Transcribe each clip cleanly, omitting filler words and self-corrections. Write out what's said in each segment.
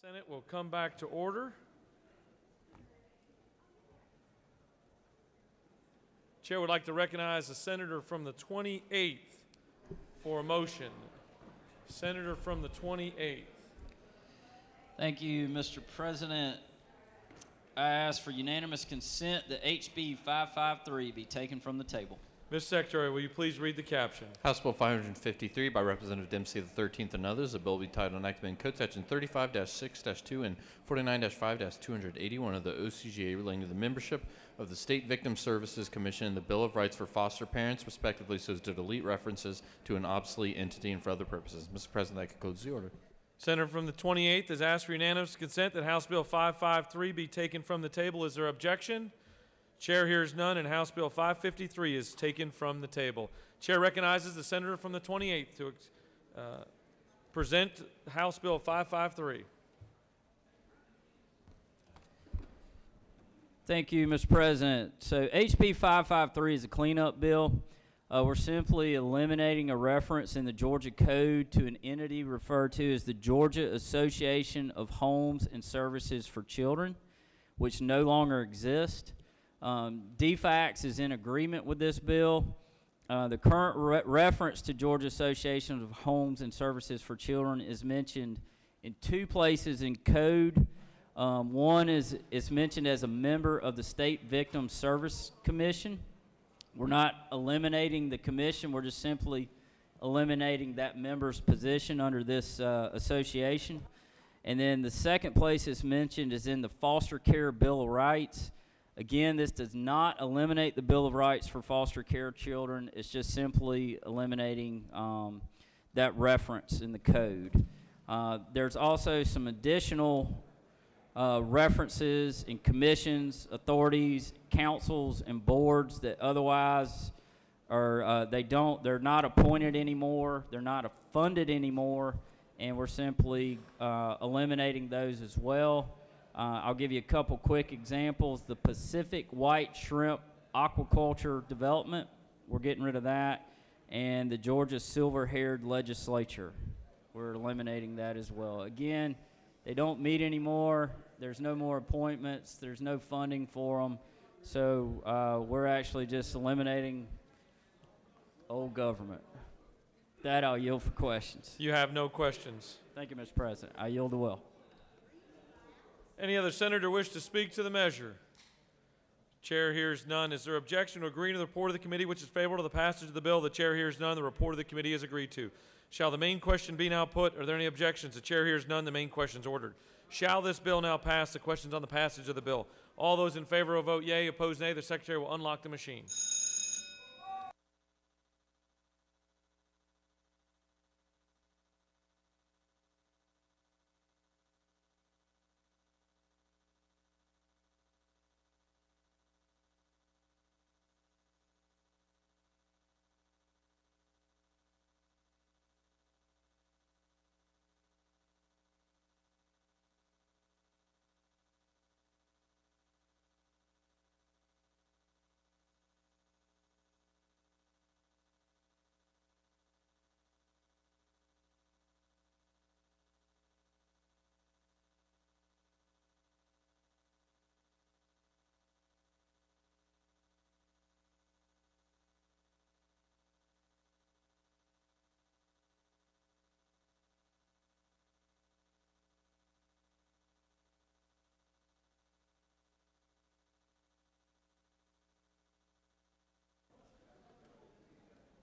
Senate will come back to order. Chair would like to recognize the senator from the 28th for a motion. Senator from the 28th. Thank you, Mr. President. I ask for unanimous consent that HB 553 be taken from the table. Mr. Secretary, will you please read the caption? House Bill 553 by Representative Dempsey the 13th and others, a bill be titled enactment in Code Section 35-6-2 and 49-5-281 of the OCGA relating to the membership of the State Victim Services Commission and the Bill of Rights for foster parents, respectively, so as to delete references to an obsolete entity and for other purposes. Mr. President, that concludes the order. Senator from the 28th has asked for unanimous consent that House Bill 553 be taken from the table. Is there objection? Chair hears none, and House Bill 553 is taken from the table. Chair recognizes the senator from the 28th to present House Bill 553. Thank you, Mr. President. So HB 553 is a cleanup bill. We're simply eliminating a reference in the Georgia Code to an entity referred to as the Georgia Association of Homes and Services for Children, which no longer exists. DFACS is in agreement with this bill. The current reference to Georgia Association of Homes and Services for Children is mentioned in two places in code. One is it's mentioned as a member of the State Victim Service Commission. We're not eliminating the commission, we're just simply eliminating that member's position under this association. And then the second place it's mentioned is in the Foster Care Bill of Rights. Again, this does not eliminate the Bill of Rights for foster care children. It's just simply eliminating that reference in the code. There's also some additional references in commissions, authorities, councils, and boards that otherwise are they're not appointed anymore, they're not funded anymore, and we're simply eliminating those as well. I'll give you a couple quick examples. The Pacific White Shrimp Aquaculture Development, we're getting rid of that. And the Georgia Silver-Haired Legislature, we're eliminating that as well. Again, they don't meet anymore. There's no more appointments. There's no funding for them. So we're actually just eliminating old government. That I'll yield for questions. You have no questions. Thank you, Mr. President. I yield the will. Any other senator wish to speak to the measure? Chair hears none. Is there objection to agreeing to the report of the committee which is favorable to the passage of the bill? The chair hears none. The report of the committee is agreed to. Shall the main question be now put? Are there any objections? The chair hears none. The main question is ordered. Shall this bill now pass? The questions on the passage of the bill. All those in favor will vote yea. Opposed, nay. The secretary will unlock the machine.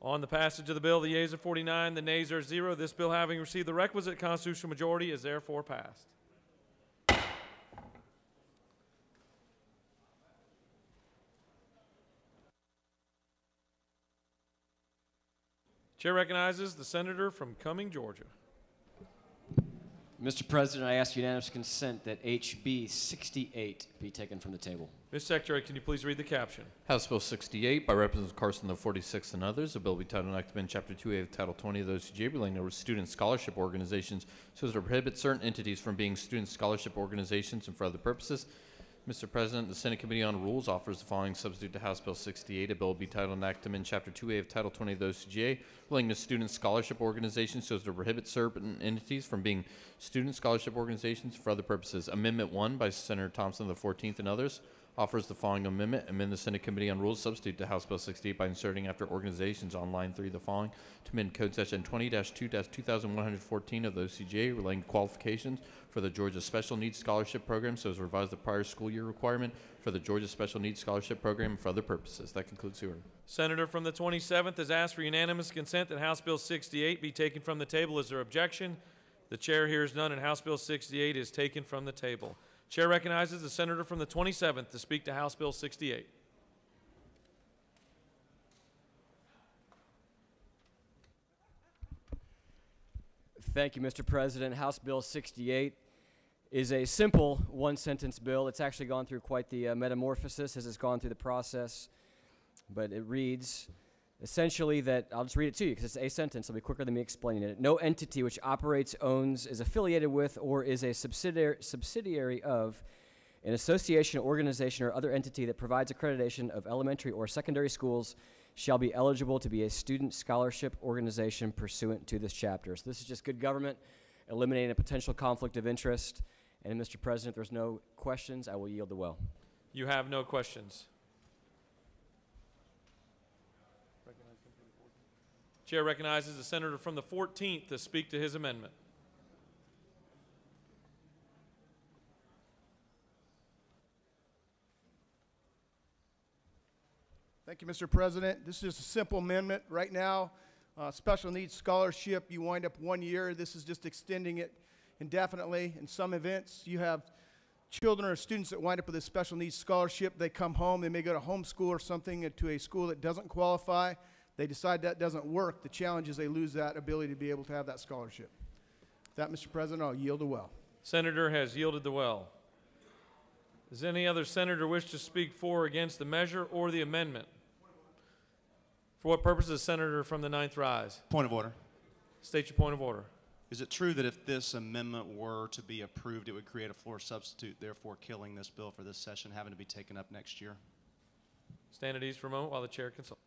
On the passage of the bill, the yeas are 49, the nays are 0. This bill, having received the requisite constitutional majority, is therefore passed. Chair recognizes the senator from Cumming, Georgia. Mr. President, I ask unanimous consent that HB 68 be taken from the table. Mr. Secretary, can you please read the caption? House Bill 68 by Representative Carson the 46th and others, a bill be titled enactment in Chapter 2A of Title 20 of the OCGA relating to student scholarship organizations so as to prohibit certain entities from being student scholarship organizations and for other purposes. Mr. President, the Senate Committee on Rules offers the following substitute to House Bill 68. A bill will be titled and enacted in Chapter 2A of Title 20 of the OCGA, relating to student scholarship organizations so as to prohibit certain entities from being student scholarship organizations for other purposes. Amendment 1 by Senator Thompson of the 14th and others offers the following amendment. Amend the Senate Committee on Rules substitute to House Bill 68 by inserting after organizations on line 3 the following to amend Code Section 20-2-2114 of the OCGA relating to qualifications for the Georgia Special Needs Scholarship Program so as to revise the prior school year requirement for the Georgia Special Needs Scholarship Program and for other purposes. That concludes the order. Senator from the 27th has asked for unanimous consent that House Bill 68 be taken from the table. Is there objection? The chair hears none, and House Bill 68 is taken from the table. Chair recognizes the senator from the 27th to speak to House Bill 68. Thank you, Mr. President. House Bill 68 is a simple one-sentence bill. It's actually gone through quite the metamorphosis as it's gone through the process. But it reads essentially that, I'll just read it to you because it's a sentence. It'll be quicker than me explaining it. No entity which operates, owns, is affiliated with, or is a subsidiary of an association, organization, or other entity that provides accreditation of elementary or secondary schools shall be eligible to be a student scholarship organization pursuant to this chapter. So this is just good government, eliminating a potential conflict of interest. And Mr. President, if there's no questions, I will yield the well. You have no questions. Chair recognizes the senator from the 14th to speak to his amendment. Thank you, Mr. President. This is just a simple amendment. Right now, special needs scholarship, you wind up 1 year. This is just extending it indefinitely. In some events, you have children or students that wind up with a special needs scholarship. They come home. They may go to homeschool or something to a school that doesn't qualify. They decide that doesn't work. The challenge is they lose that ability to be able to have that scholarship. With that, Mr. President, I'll yield the well. Senator has yielded the well. Does any other senator wish to speak for or against the measure or the amendment? For what purpose does the senator from the 9th rise? Point of order. State your point of order. Is it true that if this amendment were to be approved, it would create a floor substitute, therefore killing this bill for this session, having to be taken up next year? Stand at ease for a moment while the chair consults.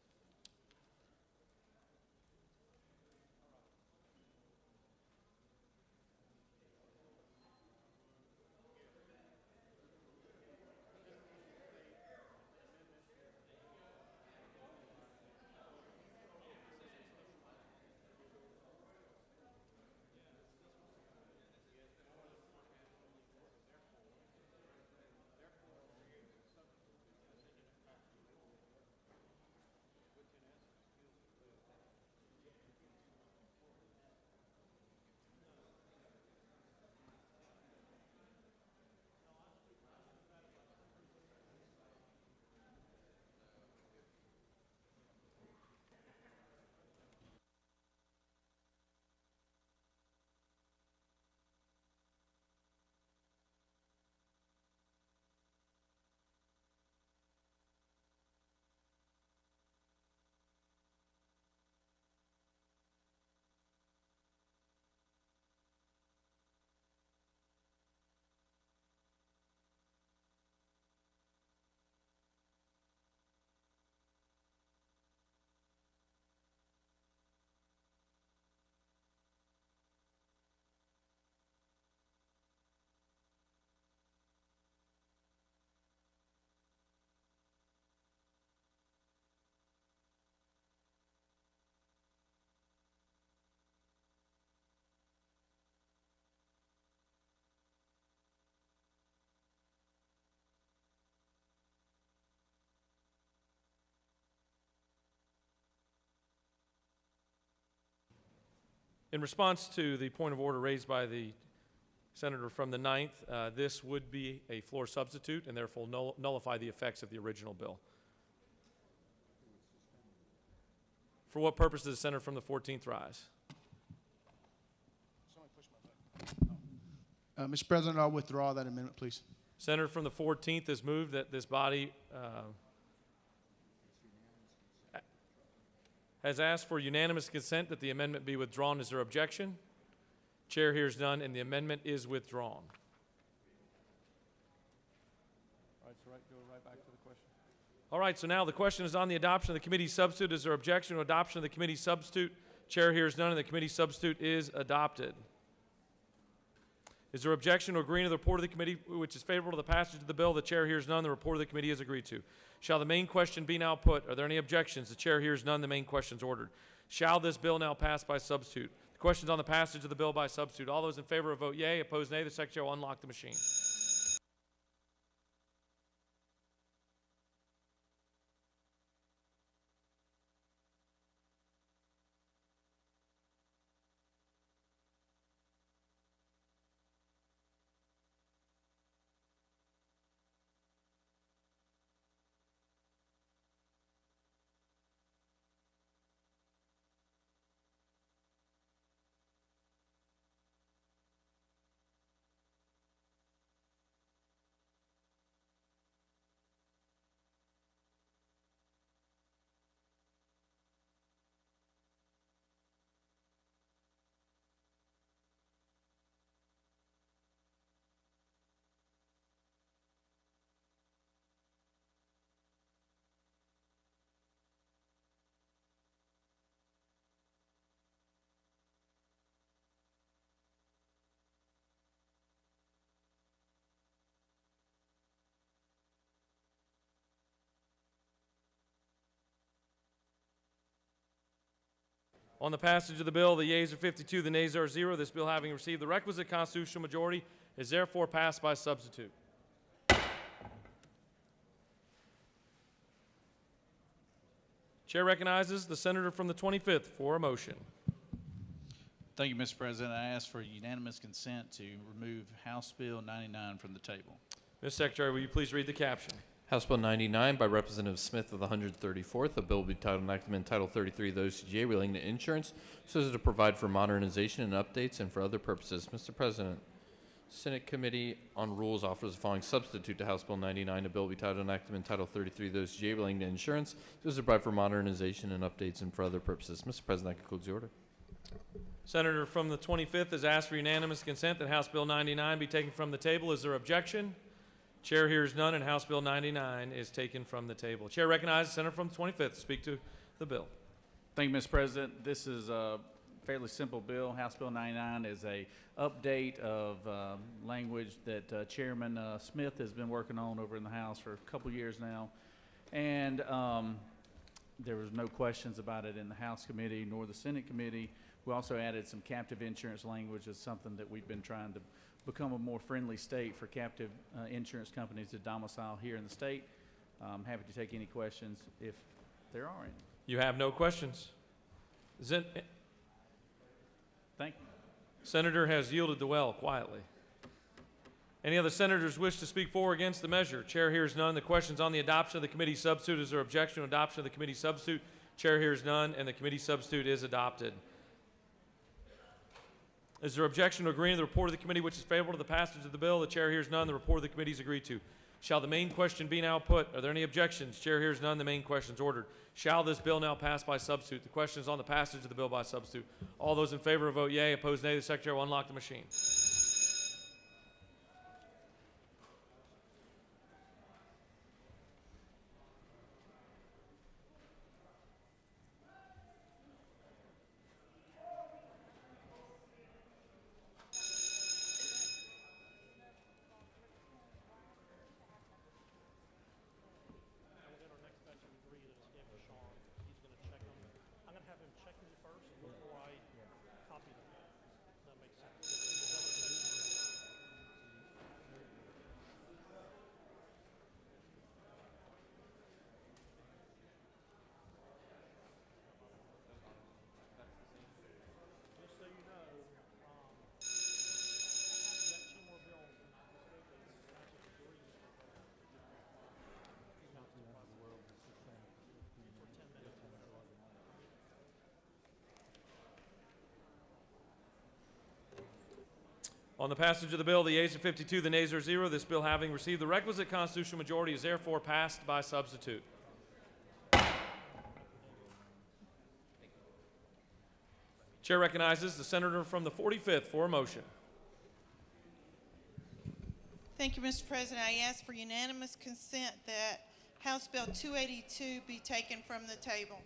In response to the point of order raised by the senator from the 9th, this would be a floor substitute and therefore nullify the effects of the original bill. For what purpose does the senator from the 14th rise? Mr. President, I'll withdraw that amendment, please. Senator from the 14th has moved that this body has asked for unanimous consent that the amendment be withdrawn. Is there objection? Chair hears none, and the amendment is withdrawn. All right, so now the question is on the adoption of the committee substitute. Is there objection to adoption of the committee substitute? Chair hears none, and the committee substitute is adopted. Is there objection to agreeing to the report of the committee which is favorable to the passage of the bill? The chair hears none. The report of the committee is agreed to. Shall the main question be now put? Are there any objections? The chair hears none. The main question is ordered. Shall this bill now pass by substitute? The question is on the passage of the bill by substitute. All those in favor vote yea. Opposed, nay. The secretary will unlock the machine. On the passage of the bill, the yeas are 52, the nays are 0. This bill, having received the requisite constitutional majority, is therefore passed by substitute. Chair recognizes the senator from the 25th for a motion. Thank you, Mr. President. I ask for unanimous consent to remove House Bill 99 from the table. Mr. Secretary, will you please read the caption? House Bill 99 by Representative Smith of the 134th. A bill will be titled enactment Title 33 of the OCGA relating to insurance so as to provide for modernization and updates and for other purposes. Mr. President, Senate Committee on Rules offers the following substitute to House Bill 99. A bill will be titled enactment Title 33 of the OCGA relating to insurance so as to provide for modernization and updates and for other purposes. Mr. President, that concludes the order. Senator from the 25th has asked for unanimous consent that House Bill 99 be taken from the table. Is there objection? Chair hears none, and House Bill 99 is taken from the table. Chair recognizes the senator from the 25th to speak to the bill. Thank you, Mr. President. This is a fairly simple bill. House Bill 99 is a update of language that Chairman Smith has been working on over in the House for a couple years now. And there was no questions about it in the House committee nor the Senate committee. We also added some captive insurance language as something that we've been trying to become a more friendly state for captive insurance companies to domicile here in the state. I'm happy to take any questions if there are any. You have no questions. Thank you. Senator has yielded the well quietly. Any other senators wish to speak for or against the measure? Chair hears none. The question's on the adoption of the committee substitute. Is there objection to adoption of the committee substitute? Chair hears none, and the committee substitute is adopted. Is there objection to agreeing to the report of the committee which is favorable to the passage of the bill? The chair hears none. The report of the committee is agreed to. Shall the main question be now put? Are there any objections? Chair hears none. The main question is ordered. Shall this bill now pass by substitute? The question is on the passage of the bill by substitute. All those in favor vote yea. Opposed, nay. The secretary will unlock the machine. On the passage of the bill, the yeas are 52, the nays are 0. This bill, having received the requisite constitutional majority, is therefore passed by substitute. Chair recognizes the senator from the 45th for a motion. Thank you, Mr. President. I ask for unanimous consent that House Bill 282 be taken from the table.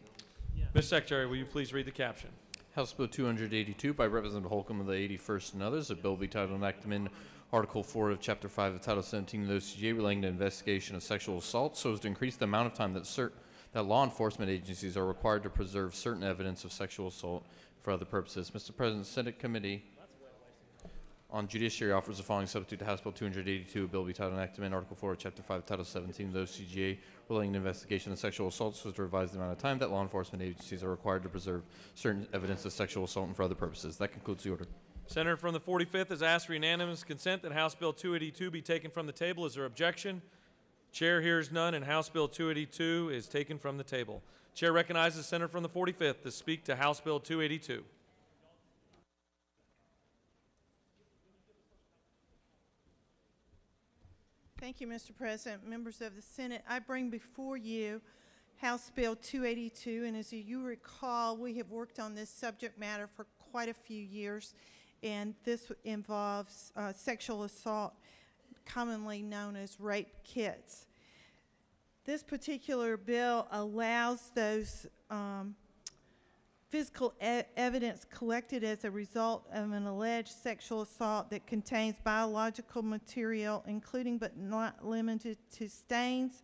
Ms. Secretary, will you please read the caption? House Bill 282 by Representative Holcomb of the 81st and others, a bill be titled and enacted in Article 4 of Chapter 5 of Title 17 of the OCGA relating to investigation of sexual assault so as to increase the amount of time that law enforcement agencies are required to preserve certain evidence of sexual assault for other purposes. Mr. President, the Senate Committee on Judiciary offers the following substitute to House Bill 282, a bill be titled and enacted in Article 4 of Chapter 5 of Title 17 of the OCGA relating to investigation of sexual assault so as to revise the amount of time that law enforcement agencies are required to preserve certain evidence of sexual assault and for other purposes. That concludes the order. Senator from the 45th has asked for unanimous consent that House Bill 282 be taken from the table. Is there objection? Chair hears none, and House Bill 282 is taken from the table. Chair recognizes the Senator from the 45th to speak to House Bill 282. Thank you, Mr. President. Members of the Senate, I bring before you House Bill 282, and as you recall, we have worked on this subject matter for quite a few years, and this involves sexual assault, commonly known as rape kits. This particular bill allows those physical evidence collected as a result of an alleged sexual assault that contains biological material, including but not limited to stains,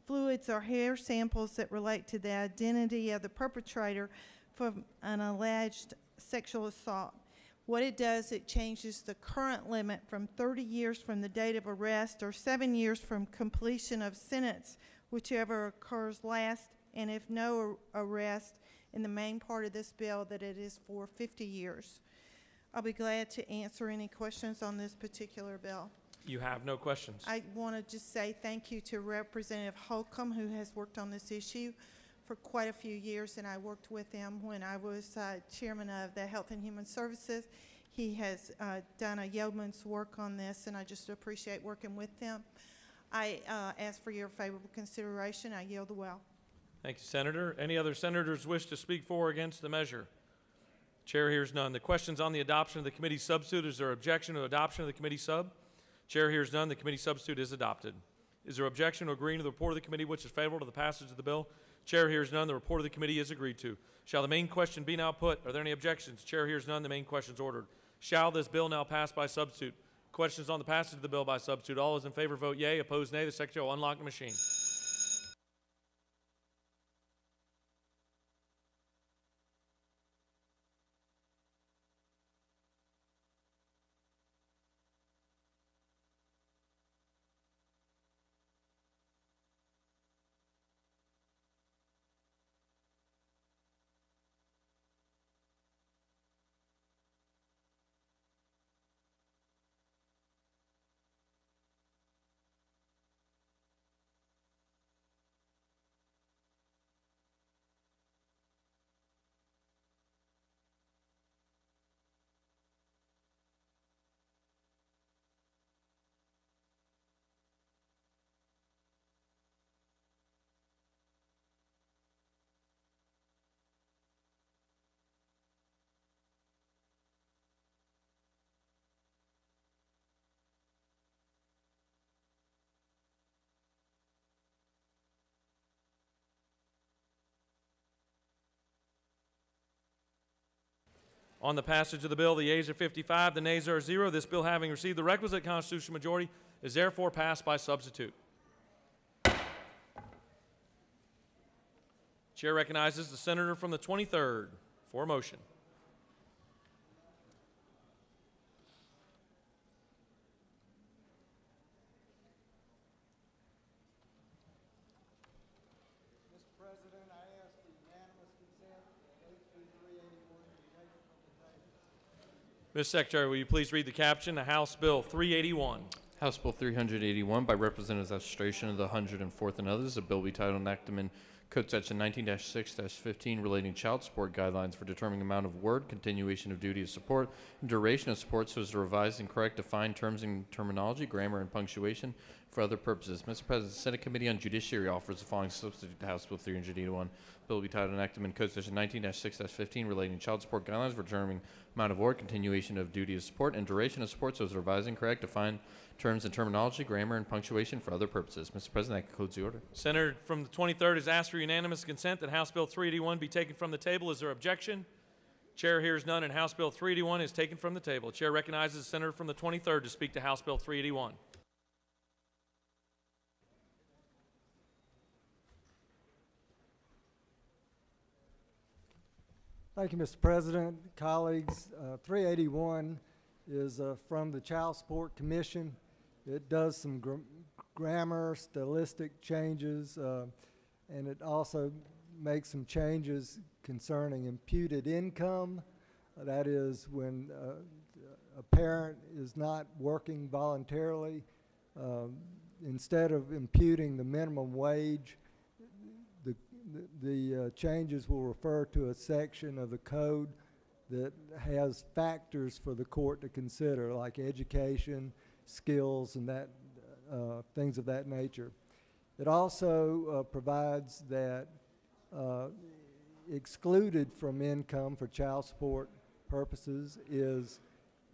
fluids, or hair samples that relate to the identity of the perpetrator from an alleged sexual assault. What it does, it changes the current limit from 30 years from the date of arrest or 7 years from completion of sentence, whichever occurs last, and if no arrest, in the main part of this bill, that it is for 50 years. I'll be glad to answer any questions on this particular bill. You have no questions. I want to just say thank you to Representative Holcomb, who has worked on this issue for quite a few years, and I worked with him when I was chairman of the Health and Human Services. He has done a yeoman's work on this, and I just appreciate working with him. I ask for your favorable consideration. I yield the well. Thank you, Senator. Any other senators wish to speak for or against the measure? Chair hears none. The question's on the adoption of the committee substitute. Is there objection to adoption of the committee sub? Chair hears none. The committee substitute is adopted. Is there objection to agreeing to the report of the committee which is favorable to the passage of the bill? Chair hears none. The report of the committee is agreed to. Shall the main question be now put? Are there any objections? Chair hears none. The main question is ordered. Shall this bill now pass by substitute? Questions on the passage of the bill by substitute. All those in favor vote yea. Opposed, nay. The Secretary will unlock the machine. On the passage of the bill, the yeas are 55, the nays are 0. This bill, having received the requisite constitutional majority, is therefore passed by substitute. Chair recognizes the senator from the 23rd for a motion. Mr. President, I ask for unanimous consent of HB 381 to be taken from the table. Ms. Secretary, will you please read the caption to House Bill 381? House Bill 381 by Representatives Administration of the 104th and others, a bill be titled enactment Code Section 19-6-15 relating child support guidelines for determining amount of word, continuation of duty of support, and duration of support so as to revise and correct defined terms and terminology, grammar, and punctuation for other purposes. Mr. President, the Senate Committee on Judiciary offers the following substitute to House Bill 381. Bill bill will be titled and enacted in Code Section 19-6-15 relating to child support guidelines for determining amount of award, continuation of duty of support, and duration of support so as revised and correct, define terms and terminology, grammar, and punctuation for other purposes. Mr. President, that concludes the order. Senator from the 23rd has asked for unanimous consent that House Bill 381 be taken from the table. Is there objection? Chair hears none, and House Bill 381 is taken from the table. Chair recognizes the senator from the 23rd to speak to House Bill 381. Thank you, Mr. President. Colleagues, 381 is from the Child Support Commission. It does some grammar, stylistic changes, and it also makes some changes concerning imputed income. That is when a parent is not working voluntarily. Instead of imputing the minimum wage, the changes will refer to a section of the code that has factors for the court to consider, like education, skills, and that things of that nature. It also provides that excluded from income for child support purposes is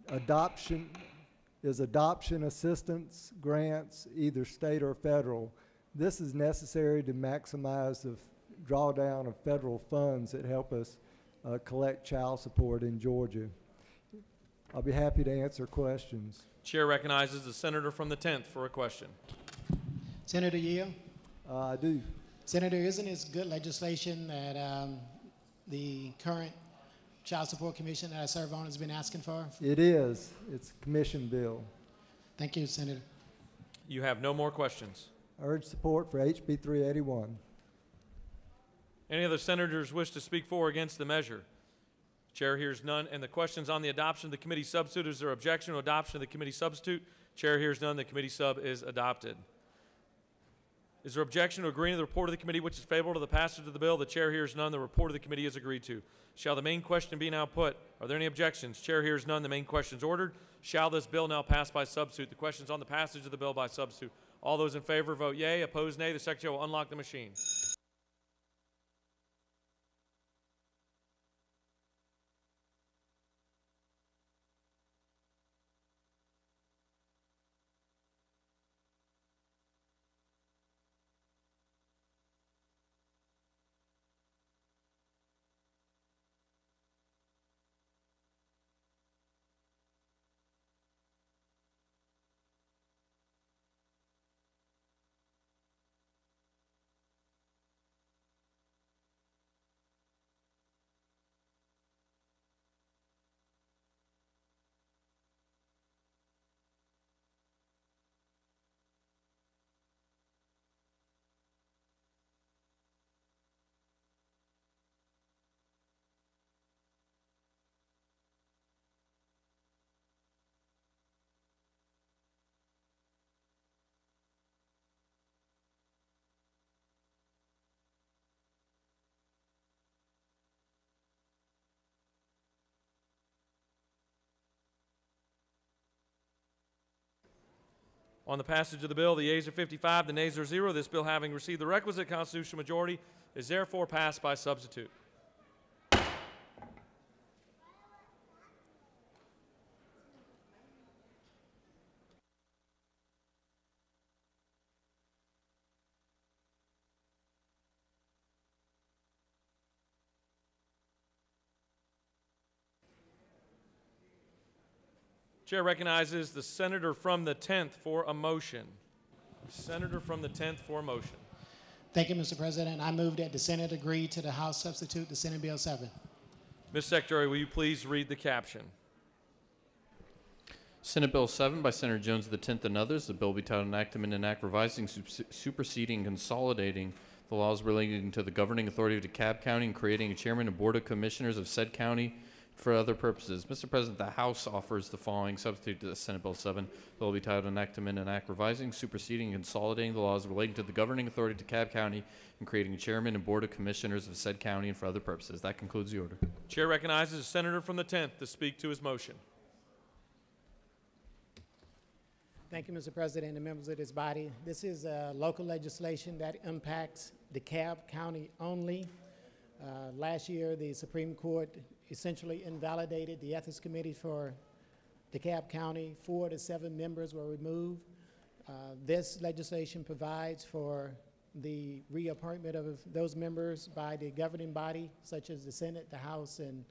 adoption assistance grants, either state or federal. This is necessary to maximize the drawdown of federal funds that help us collect child support in Georgia. I'll be happy to answer questions. Chair recognizes the senator from the 10th for a question. Senator Yeo? I do. Senator, isn't this good legislation that the current Child Support Commission that I serve on has been asking for? It is. It's a commission bill. Thank you, Senator. You have no more questions. I urge support for HB 381. Any other senators wish to speak for or against the measure? Chair hears none, and the questions on the adoption of the committee substitute. Is there objection to adoption of the committee substitute? Chair hears none. The committee sub is adopted. Is there objection to agreeing to the report of the committee which is favorable to the passage of the bill? The chair hears none. The report of the committee is agreed to. Shall the main question be now put? Are there any objections? Chair hears none. The main question is ordered. Shall this bill now pass by substitute? The question is on the passage of the bill by substitute. All those in favor vote yea. Opposed, nay. The secretary will unlock the machine. On the passage of the bill, the yeas are 55, the nays are 0. This bill, having received the requisite constitutional majority, is therefore passed by substitute. Chair recognizes the senator from the 10th for a motion. Senator from the 10th for a motion. Thank you, Mr. President. I move that the Senate agree to the House substitute to Senate Bill 7. Ms. Secretary, will you please read the caption? Senate Bill 7 by Senator Jones of the 10th and others. The bill will be titled an act amending an act revising, superseding, consolidating the laws relating to the governing authority of DeKalb County and creating a chairman and board of commissioners of said county for other purposes. Mr. President, the House offers the following substitute to the Senate Bill 7. The bill will be titled an act amending an act revising, superseding, and consolidating the laws relating to the governing authority of DeKalb County and creating a chairman and board of commissioners of said county and for other purposes. That concludes the order. Chair recognizes the senator from the 10th to speak to his motion. Thank you, Mr. President and members of this body. This is local legislation that impacts DeKalb County only. Last year, the Supreme Court essentially invalidated the Ethics Committee for DeKalb County. 4 of the 7 members were removed. This legislation provides for the reappointment of those members by the governing body, such as the Senate, the House, and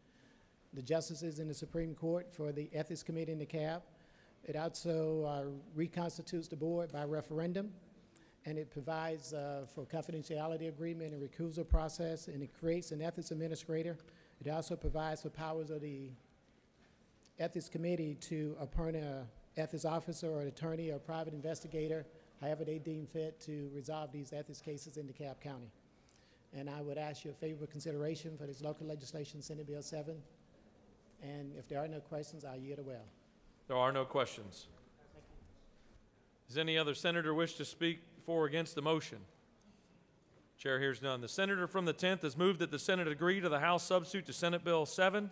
the justices in the Supreme Court for the Ethics Committee in DeKalb. It also reconstitutes the board by referendum, and it provides for confidentiality agreement and recusal process, and it creates an ethics administrator. It also provides for powers of the Ethics Committee to appoint an ethics officer or an attorney or private investigator, however they deem fit, to resolve these ethics cases in DeKalb County. And I would ask your favorable consideration for this local legislation, Senate Bill 7. And if there are no questions, I'll yield the well. There are no questions. Does any other senator wish to speak for or against the motion? Chair hears none. The senator from the 10th has moved that the Senate agree to the House substitute to Senate Bill 7.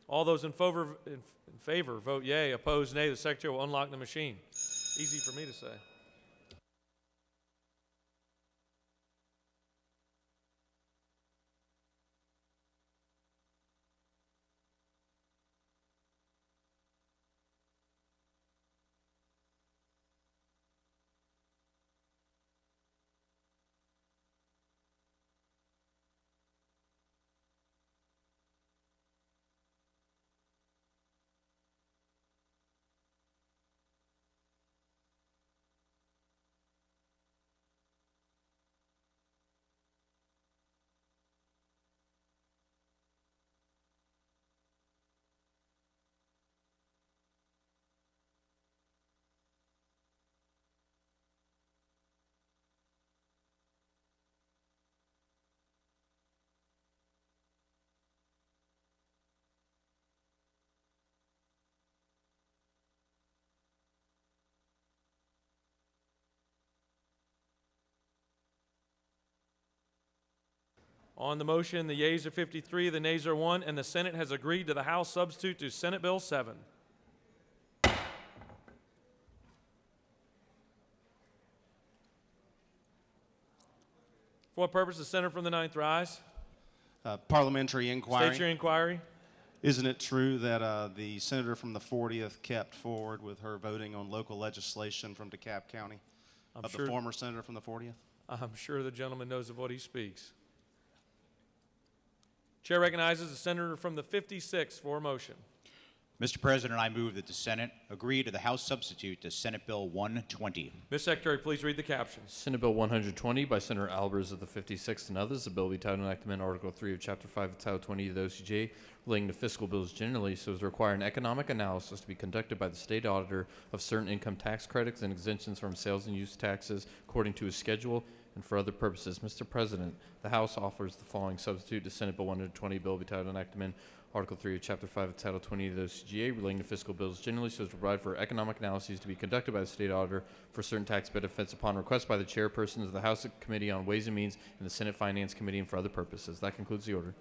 All those in favor vote yea. Opposed, nay. The secretary will unlock the machine. Easy for me to say. On the motion, the yeas are 53, the nays are 1, and the Senate has agreed to the House substitute to Senate Bill 7. For what purpose does the senator from the 9th rise? Parliamentary inquiry. State your inquiry. Isn't it true that the senator from the 40th kept forward with her voting on local legislation from DeKalb County? The former senator from the 40th? I'm sure the gentleman knows of what he speaks. Chair recognizes the senator from the 56th for a motion. Mr. President, I move that the Senate agree to the House substitute to Senate Bill 120. Ms. Secretary, please read the captions. Senate Bill 120 by Senator Albers of the 56th and others. The bill be titled Enactment Article 3 of Chapter 5 of Title 20 of the OCGA relating to fiscal bills generally, so as to require an economic analysis to be conducted by the state auditor of certain income tax credits and exemptions from sales and use taxes according to a schedule and for other purposes. Mr. President, the House offers the following substitute to Senate Bill 120, bill be titled Enactment Article 3 of Chapter 5 of Title 20 of the OCGA relating to fiscal bills generally, so as to provide for economic analyses to be conducted by the state auditor for certain tax benefits upon request by the chairpersons of the House Committee on Ways and Means and the Senate Finance Committee and for other purposes. That concludes the order.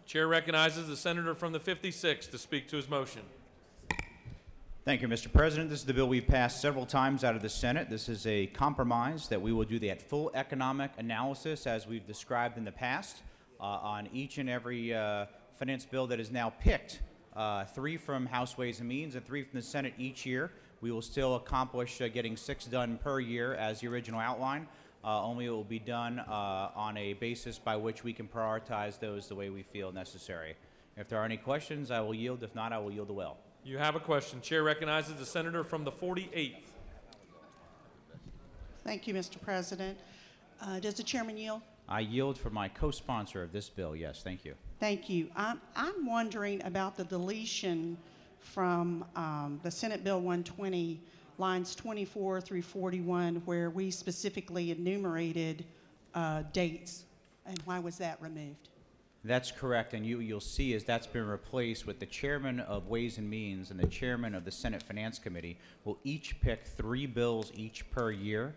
Chair recognizes the senator from the 56th to speak to his motion. Thank you, Mr. President. This is the bill we've passed several times out of the Senate. This is a compromise that we will do that full economic analysis as we've described in the past on each and every finance bill that is now picked, 3 from House Ways and Means and 3 from the Senate each year. We will still accomplish getting 6 done per year as the original outline, only it will be done on a basis by which we can prioritize those the way we feel necessary. If there are any questions, I will yield. If not, I will yield the well. You have a question. Chair recognizes the senator from the 48th. Thank you, Mr. President. Does the chairman yield? I yield for my co-sponsor of this bill. Yes, thank you. Thank you. I'm wondering about the deletion from the Senate Bill 120, lines 24 through 41, where we specifically enumerated dates, and why was that removed? That's correct, and you'll see as that's been replaced with the chairman of Ways and Means and the chairman of the Senate Finance Committee will each pick 3 bills each per year,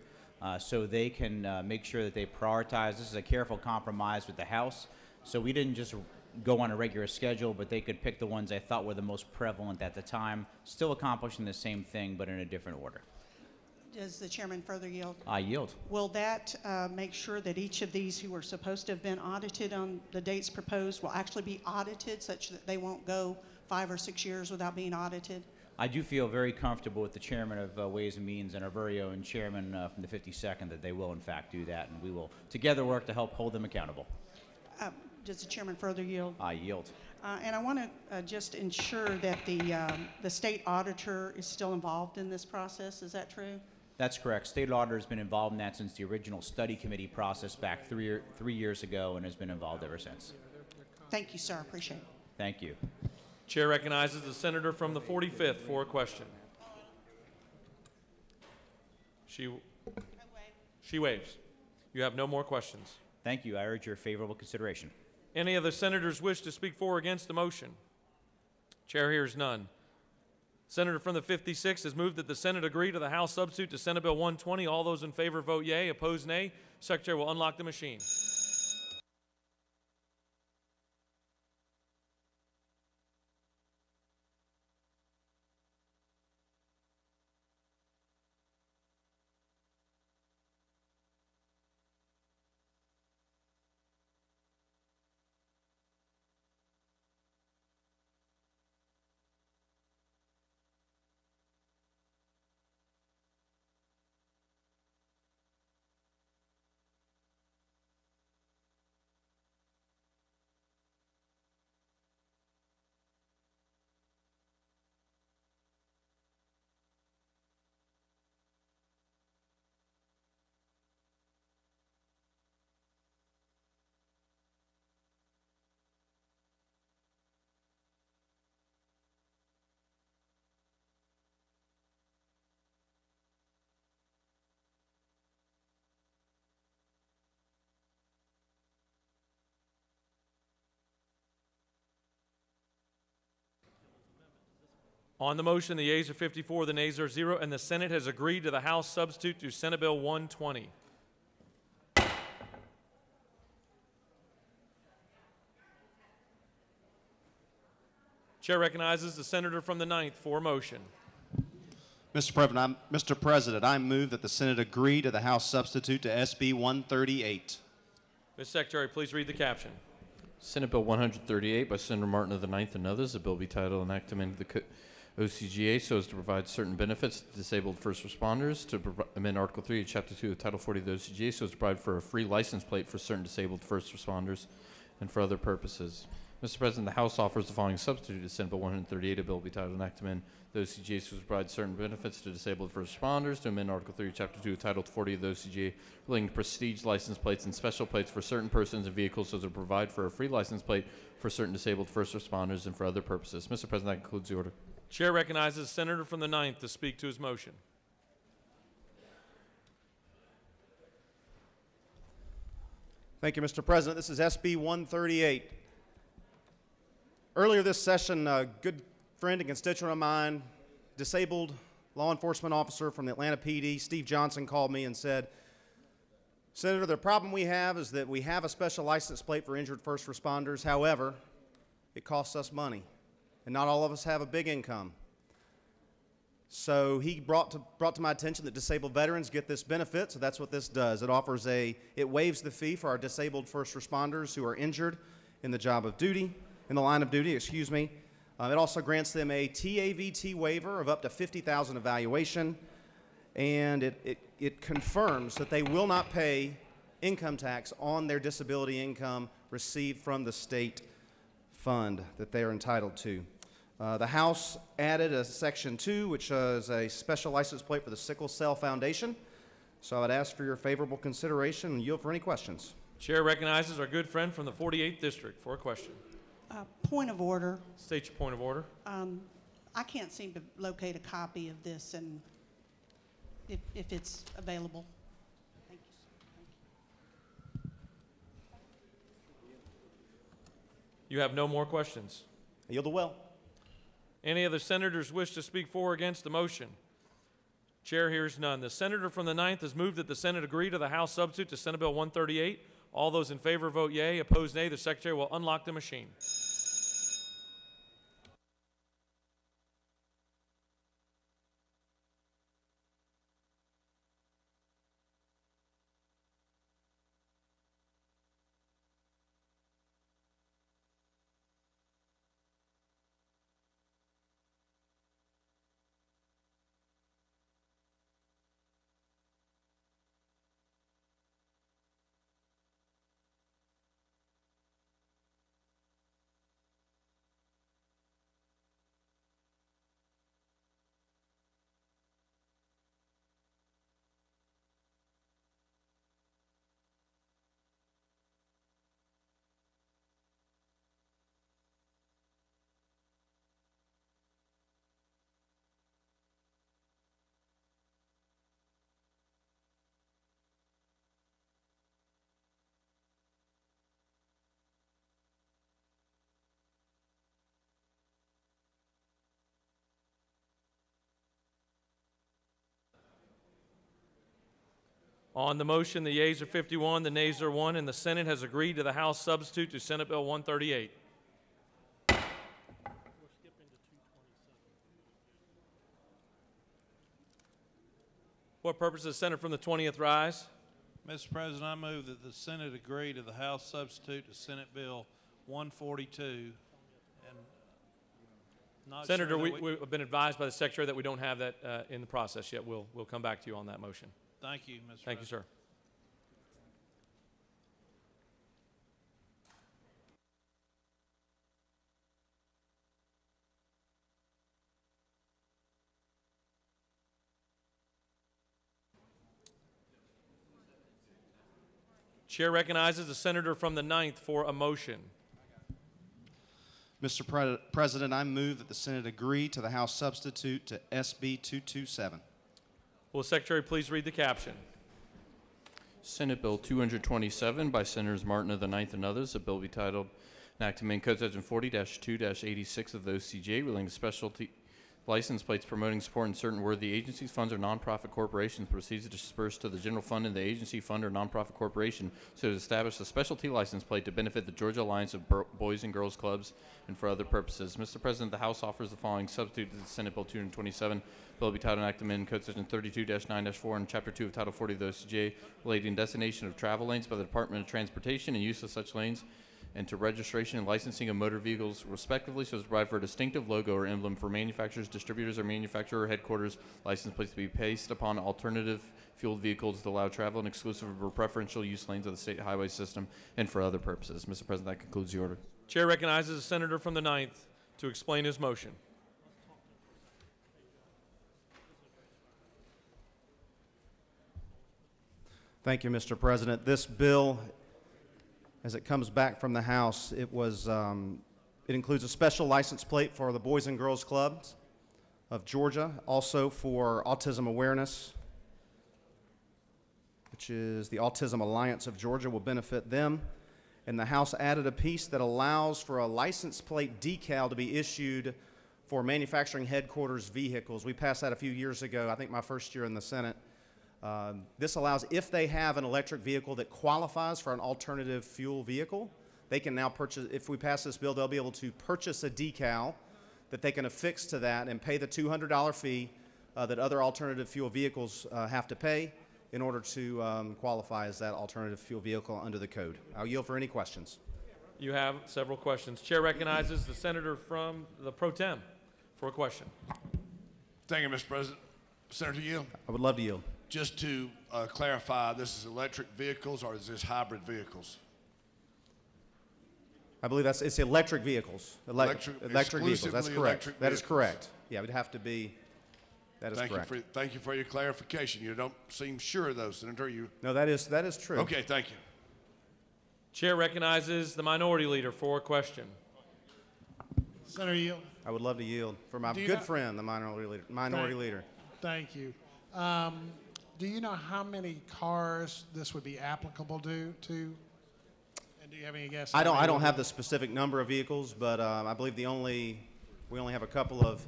so they can make sure that they prioritize. This is a careful compromise with the House, so we didn't just go on a regular schedule, but they could pick the ones they thought were the most prevalent at the time, still accomplishing the same thing, but in a different order. Does the chairman further yield? I yield. Will that make sure that each of these who are supposed to have been audited on the dates proposed will actually be audited such that they won't go 5 or 6 years without being audited? I do feel very comfortable with the chairman of Ways and Means and our very own chairman from the 52nd that they will in fact do that, and we will together work to help hold them accountable. Does the chairman further yield? I yield. And I want to just ensure that the state auditor is still involved in this process. Is that true? That's correct. State auditor has been involved in that since the original study committee process back three years ago and has been involved ever since. Thank you, sir. Appreciate it. Thank you. Chair recognizes the senator from the 45th for a question. She waives. You have no more questions. Thank you. I urge your favorable consideration. Any other senators wish to speak for or against the motion? Chair hears none. Senator from the 56th has moved that the Senate agree to the House substitute to Senate Bill 120. All those in favor vote yea. Opposed, nay. Secretary will unlock the machine. On the motion, the yeas are 54, the nays are 0, and the Senate has agreed to the House substitute to Senate Bill 120. Chair recognizes the senator from the 9th for a motion. Mr. President, I move that the Senate agree to the House substitute to SB 138. Ms. Secretary, please read the caption. Senate Bill 138 by Senator Martin of the 9th and others. The bill be titled an act amending the OCGA so as to provide certain benefits to disabled first responders, to amend Article 3 of Chapter 2 of Title 40 of the OCGA so as to provide for a free license plate for certain disabled first responders and for other purposes. Mr. President, the House offers the following substitute to Senate Bill 138. A bill be titled an act to amend the OCGA so as to provide certain benefits to disabled first responders, to amend Article 3 of Chapter 2 of Title 40 of the OCGA relating to prestige license plates and special plates for certain persons and vehicles so as to provide for a free license plate for certain disabled first responders and for other purposes. Mr. President, that concludes the order. Chair recognizes the senator from the 9th to speak to his motion. Thank you, Mr. President. This is SB 138. Earlier this session, a good friend and constituent of mine, disabled law enforcement officer from the Atlanta PD, Steve Johnson, called me and said, Senator, the problem we have is that we have a special license plate for injured first responders. However, it costs us money, and not all of us have a big income. So he brought to my attention that disabled veterans get this benefit, so that's what this does. It waives the fee for our disabled first responders who are injured in the line of duty, excuse me. It also grants them a TAVT waiver of up to $50,000 evaluation, and it confirms that they will not pay income tax on their disability income received from the state fund that they are entitled to. The House added a Section 2, which is a special license plate for the Sickle Cell Foundation. So I would ask for your favorable consideration and yield for any questions. Chair recognizes our good friend from the 48th District for a question. Point of order. State your point of order. I can't seem to locate a copy of this, and if it's available. Thank you, sir. Thank you. You have no more questions. I yield the well. Any other senators wish to speak for or against the motion? Chair hears none. The senator from the 9th has moved that the Senate agree to the House substitute to Senate Bill 138. All those in favor vote yea. Opposed, nay. The Secretary will unlock the machine. On the motion, the yeas are 51, the nays are 1, and the Senate has agreed to the House substitute to Senate Bill 138. What purpose does the Senator from the 20th rise? Mr. President, I move that the Senate agree to the House substitute to Senate Bill 142. And not Senator, sure that we've been advised by the Secretary that we don't have that in the process yet. We'll come back to you on that motion. Thank you, Mr. President. Thank you, sir. Chair recognizes the Senator from the 9th for a motion. Mr. President, I move that the Senate agree to the House substitute to SB 227. Will the Secretary please read the caption? Senate Bill 227 by Senators Martin of the 9th and others, a bill be titled, an act to amend Code Section 40-2-86 of the OCGA relating to specialty license plates promoting support in certain worthy agencies, funds, or nonprofit corporations proceeds dispersed to the general fund in the agency, fund, or nonprofit corporation so to establish a specialty license plate to benefit the Georgia Alliance of Boys and Girls Clubs and for other purposes. Mr. President, the House offers the following substitute to the Senate Bill 227. Bill be titled an act to amend Code Section 32-9-4 and Chapter 2 of Title 40 of the OCGA relating destination of travel lanes by the Department of Transportation and use of such lanes and to registration and licensing of motor vehicles, respectively, so as to provide for a distinctive logo or emblem for manufacturers, distributors, or manufacturer headquarters license plates to be placed upon alternative fueled vehicles to allow travel in exclusive or preferential use lanes of the state highway system and for other purposes. Mr. President, that concludes the order. Chair recognizes the Senator from the 9th to explain his motion. Thank you, Mr. President. This bill, as it comes back from the House, it includes a special license plate for the Boys and Girls Clubs of Georgia, also for autism awareness, which is the Autism Alliance of Georgia, will benefit them. And the House added a piece that allows for a license plate decal to be issued for manufacturing headquarters vehicles. We passed that a few years ago, I think my first year in the Senate. This allows, if they have an electric vehicle that qualifies for an alternative fuel vehicle, they can now purchase, if we pass this bill, they'll be able to purchase a decal that they can affix to that and pay the $200 fee that other alternative fuel vehicles have to pay in order to qualify as that alternative fuel vehicle under the code. I'll yield for any questions. You have several questions. Chair recognizes the Senator from the Pro Tem for a question. Thank you, Mr. President. Senator Yield. I would love to yield. Just to clarify, this is electric vehicles or is this hybrid vehicles? I believe it's electric vehicles. Electric vehicles, that's correct. That is correct. Yeah, it would have to be, that is correct. Thank you for your clarification. You don't seem sure though, Senator. No, that is true. Okay, thank you. Chair recognizes the Minority Leader for a question. Senator Yield. I would love to yield for my good friend, the Minority Leader. Thank you. Do you know how many cars this would be applicable to? And do you have any guess? I don't have the specific number of vehicles, but I believe we only have a couple of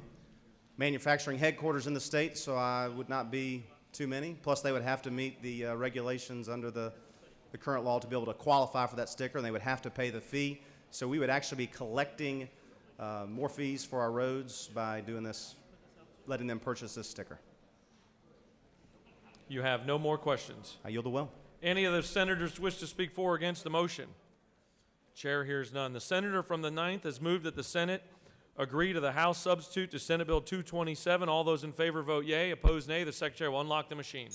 manufacturing headquarters in the state, so I would not be too many. Plus, they would have to meet the regulations under the current law to be able to qualify for that sticker, and they would have to pay the fee. So we would actually be collecting more fees for our roads by doing this, letting them purchase this sticker. You have no more questions. I yield the will. Any other senators wish to speak for or against the motion? Chair hears none. The Senator from the 9th has moved that the Senate agree to the House substitute to Senate Bill 227. All those in favor vote yea. Opposed, nay. The Secretary will unlock the machine.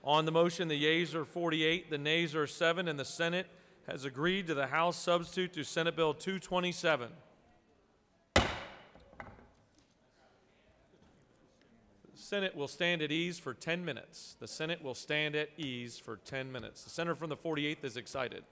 On the motion, the yeas are 48, the nays are 7, and the Senate has agreed to the House substitute to Senate Bill 227. The Senate will stand at ease for 10 minutes. The Senate will stand at ease for 10 minutes. The senator from the 48th is excited.